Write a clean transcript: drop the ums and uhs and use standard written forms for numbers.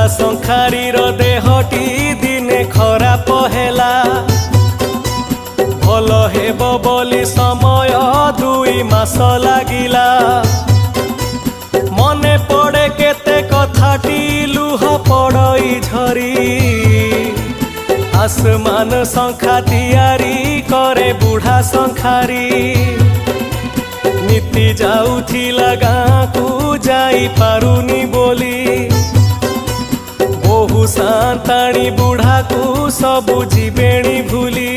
शंखारी देहटी दिने खराब हेला भल हेब बोली समय 2 मास लागिला मने पड़े केते कथाटी लुह पड़ई झरी आसमान शंखा तैयारी करे बुढ़ा शंखारी नीति जाऊथिला गाँ को जाई पारुनी बोली बहु सांताणी बुढ़ा को सबु जीवेणी भूली।